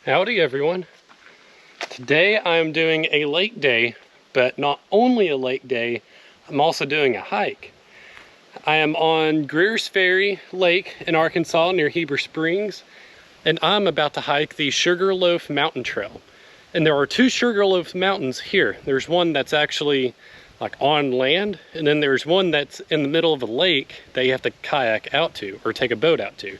Howdy everyone. Today I'm doing a lake day, but not only a lake day, I'm also doing a hike. I am on Greers Ferry Lake in Arkansas near Heber Springs, and I'm about to hike the Sugar Loaf mountain trail. And there are two Sugar Loaf mountains here. There's one that's actually like on land, and then there's one that's in the middle of a lake that you have to kayak out to or take a boat out to.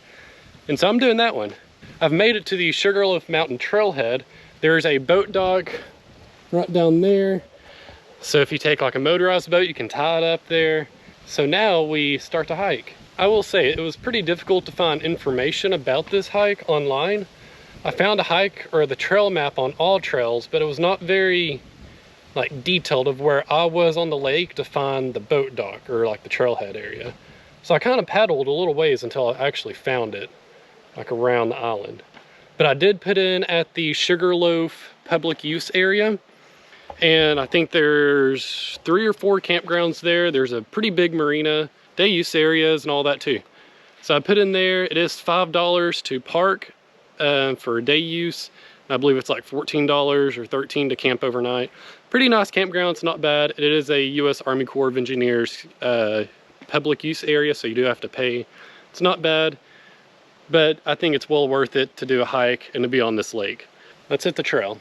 And so I'm doing that one. I've made it to the Sugar Loaf mountain trailhead. There's a boat dock right down there. So if you take like a motorized boat, you can tie it up there. So now we start to hike. I will say it was pretty difficult to find information about this hike online. I found a hike or the trail map on All Trails, but it was not very like detailed of where I was on the lake to find the boat dock or like the trailhead area. So I kind of paddled a little ways until I actually found it, like around the island. But I did put in at the Sugar Loaf public use area, and I think there's 3 or 4 campgrounds there. There's a pretty big marina, day use areas and all that too. So I put in there. It is $5 to park for day use. I believe it's like $14 or $13 to camp overnight. Pretty nice campground, it's not bad. It is a U.S. Army Corps of Engineers public use area, so you do have to pay. It's not bad, but I think it's well worth it to do a hike and to be on this lake. Let's hit the trail.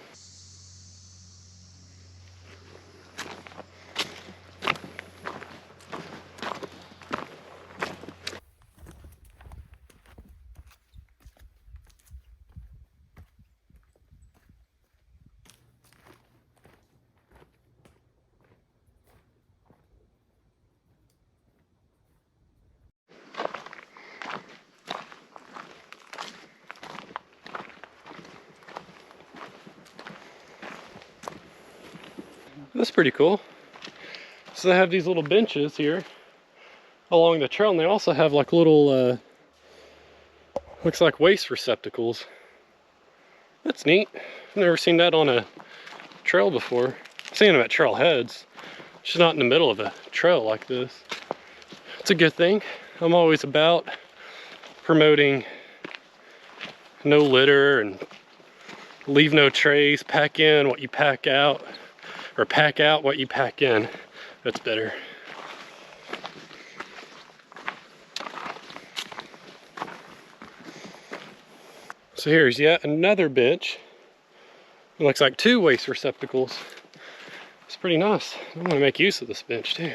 That's pretty cool. So they have these little benches here along the trail, and they also have like little, looks like waste receptacles. That's neat. I've never seen that on a trail before. I've seen them at trailheads, just not in the middle of a trail like this. It's a good thing. I'm always about promoting no litter and leave no trace, pack in what you pack out. Or pack out what you pack in. That's better. So here's yet another bench. It looks like 2 waste receptacles. It's pretty nice. I'm gonna make use of this bench too.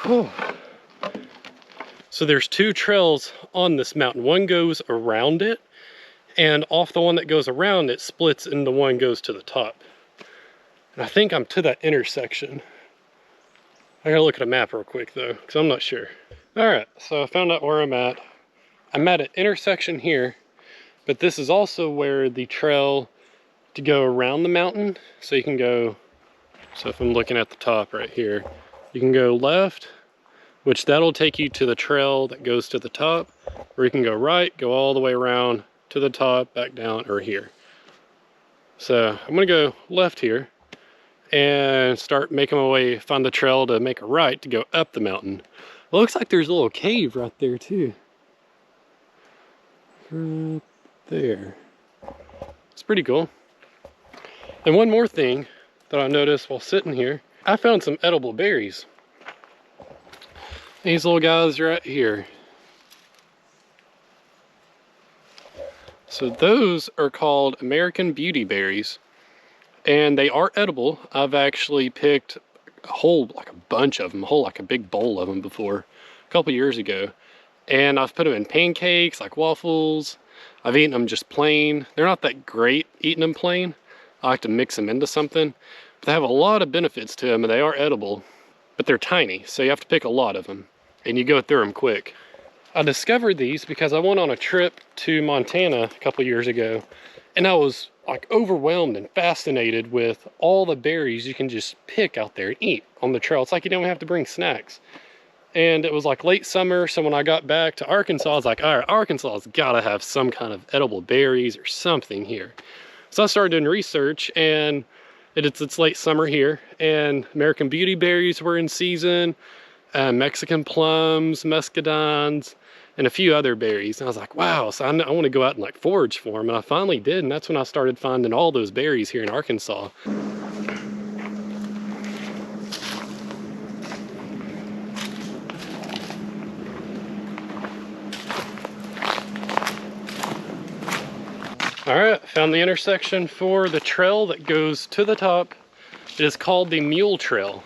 Whew. So there's 2 trails on this mountain. One goes around it, and off the one that goes around it splits into one goes to the top. I think I'm to that intersection. I gotta look at a map real quick though, because I'm not sure. All right, so I found out where I'm at. I'm at an intersection here, but this is also where the trail to go around the mountain. So you can go, so if I'm looking at the top right here, you can go left, which that'll take you to the trail that goes to the top, or you can go right, go all the way around to the top, back down, or here. So I'm gonna go left here and start making my way, find the trail to make a right to go up the mountain. It looks like there's a little cave right there too. Right there. It's pretty cool. And one more thing that I noticed while sitting here, I found some edible berries. These little guys right here. So those are called American Beauty berries. And they are edible. I've actually picked a whole, like a bunch of them, like a big bowl of them before, a couple years ago. And I've put them in pancakes, like waffles. I've eaten them just plain. They're not that great eating them plain. I like to mix them into something. But they have a lot of benefits to them, and they are edible. But they're tiny, so you have to pick a lot of them. And you go through them quick. I discovered these because I went on a trip to Montana a couple years ago. And I was like overwhelmed and fascinated with all the berries you can just pick out there and eat on the trail. It's like you don't have to bring snacks. And it was like late summer, so when I got back to Arkansas, I was like, all right, Arkansas's gotta have some kind of edible berries or something here. So I started doing research, and it's late summer here, and American Beauty berries were in season, Mexican plums, muscadines, and a few other berries. And I was like, wow, so I want to go out and like forage for them. And I finally did, and that's when I started finding all those berries here in Arkansas. All right, found the intersection for the trail that goes to the top. It is called the Mule Trail.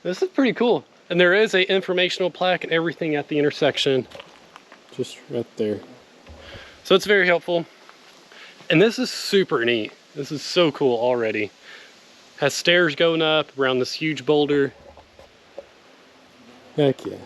This is pretty cool. And there is a informational plaque and everything at the intersection, just right there. So it's very helpful. And this is super neat. This is so cool already. Has stairs going up around this huge boulder. Heck yeah.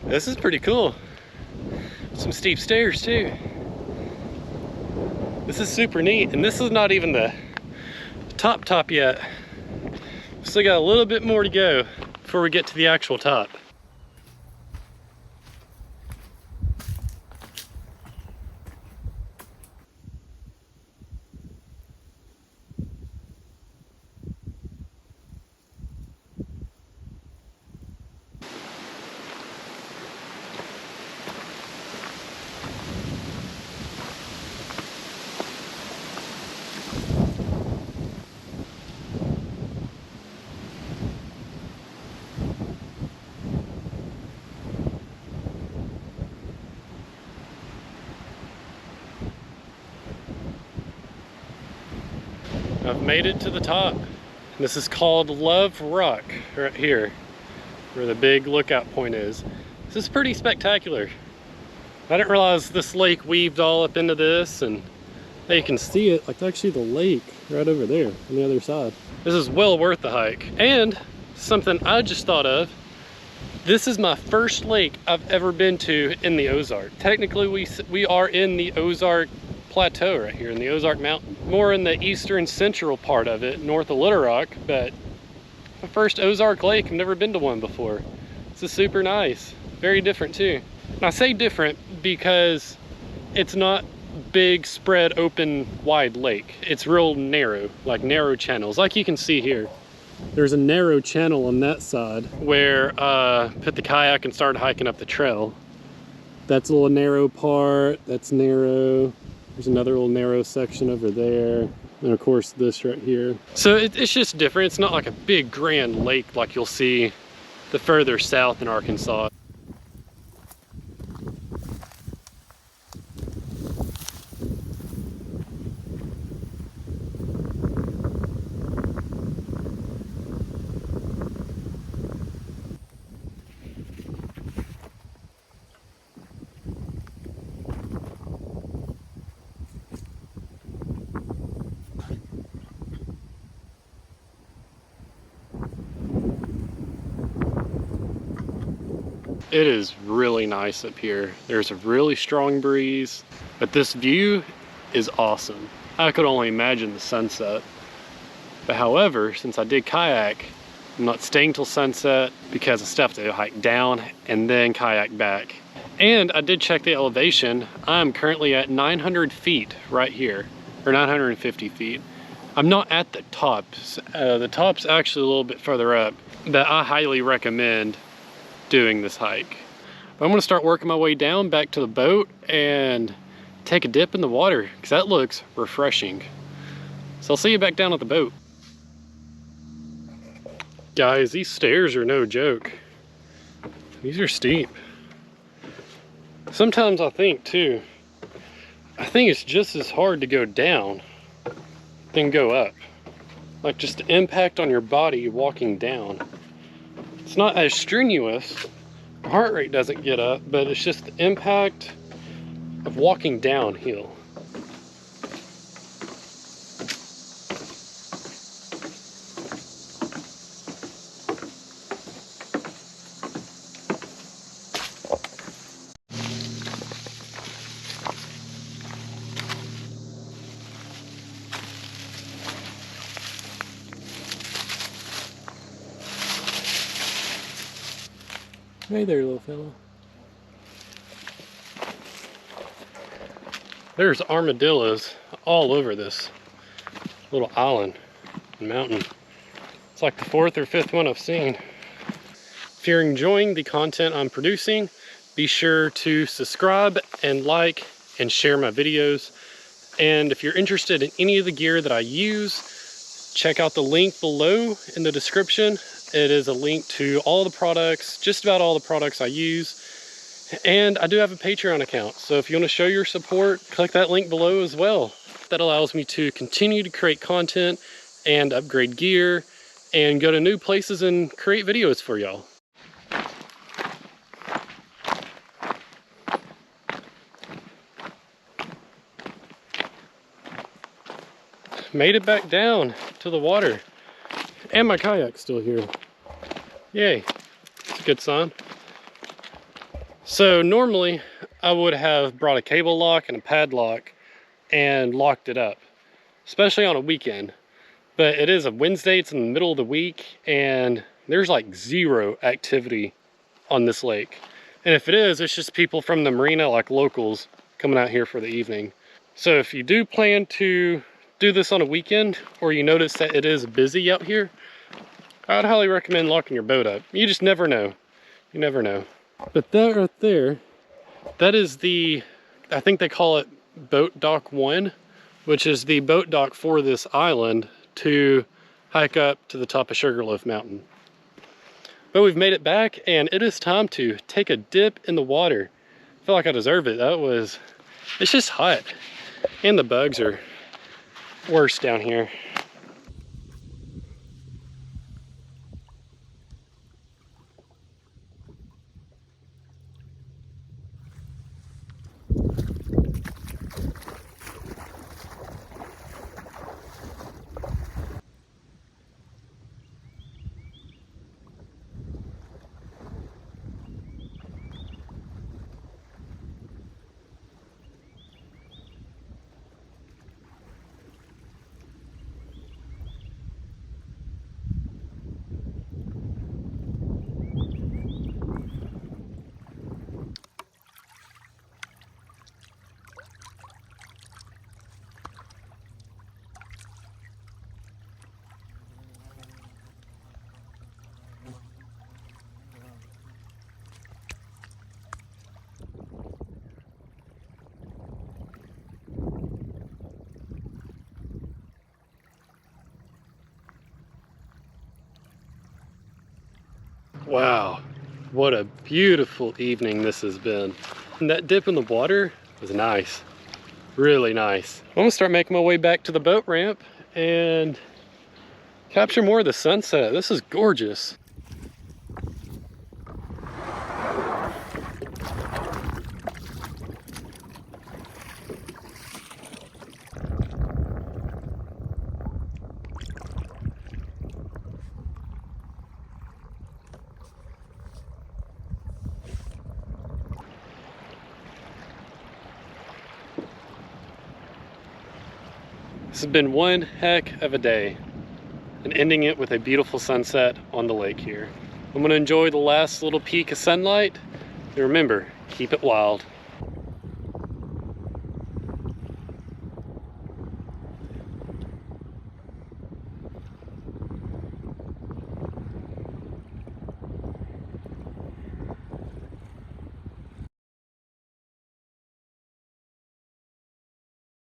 This is pretty cool. Some steep stairs too. This is super neat, and this is not even the top yet. Still got a little bit more to go before we get to the actual top. I've made it to the top. This is called Love Rock right here, where the big lookout point is. This is pretty spectacular. I didn't realize this lake weaved all up into this, and you can see it, like actually the lake right over there on the other side. This is well worth the hike. And something I just thought of, this is my first lake I've ever been to in the Ozark. Technically we are in the Ozark Plateau right here in the Ozark Mountain. More in the eastern central part of it, north of Little Rock, but the first Ozark lake, I've never been to one before. This is super nice, very different too. And I say different because it's not big, spread, open, wide lake. It's real narrow, like narrow channels, like you can see here. There's a narrow channel on that side where put the kayak and started hiking up the trail. That's a little narrow part, that's narrow. There's another little narrow section over there. And of course this right here. So it's just different. It's not like a big grand lake like you'll see the further south in Arkansas. It is really nice up here. There's a really strong breeze, but this view is awesome. I could only imagine the sunset. But however, since I did kayak, I'm not staying till sunset because I still have to hike down and then kayak back. And I did check the elevation. I'm currently at 900 feet right here, or 950 feet. I'm not at the top. The top's actually a little bit further up, but I highly recommend doing this hike. But I'm gonna start working my way down back to the boat and take a dip in the water because that looks refreshing. So I'll see you back down at the boat. Guys, these stairs are no joke. These are steep. Sometimes I think too, I think it's just as hard to go down than go up. Like just the impact on your body walking down. It's not as strenuous, the heart rate doesn't get up, but it's just the impact of walking downhill. Hey there, little fella. There's armadillos all over this little island and mountain. It's like the 4th or 5th one I've seen. If you're enjoying the content I'm producing, be sure to subscribe and like and share my videos. And if you're interested in any of the gear that I use, check out the link below in the description. It is a link to all the products, just about all the products I use. And I do have a Patreon account. So if you want to show your support, click that link below as well. That allows me to continue to create content and upgrade gear and go to new places and create videos for y'all. Made it back down to the water. And my kayak's still here. Yay, it's a good sign. So normally I would have brought a cable lock and a padlock and locked it up, especially on a weekend. But it is a Wednesday, it's in the middle of the week, and there's like zero activity on this lake. And if it is, it's just people from the marina, like locals, coming out here for the evening. So if you do plan to do this on a weekend, or you notice that it is busy out here, I'd highly recommend locking your boat up. You just never know. You never know. But that right there, that is the, I think they call it boat dock 1, which is the boat dock for this island to hike up to the top of Sugar Loaf Mountain. But we've made it back, and it is time to take a dip in the water. I feel like I deserve it. It's just hot. And the bugs are worse down here. Wow, what a beautiful evening this has been. And that dip in the water was nice, really nice. I'm gonna start making my way back to the boat ramp and capture more of the sunset. This is gorgeous. This has been one heck of a day. and ending it with a beautiful sunset on the lake here. I'm gonna enjoy the last little peak of sunlight, and remember, keep it wild.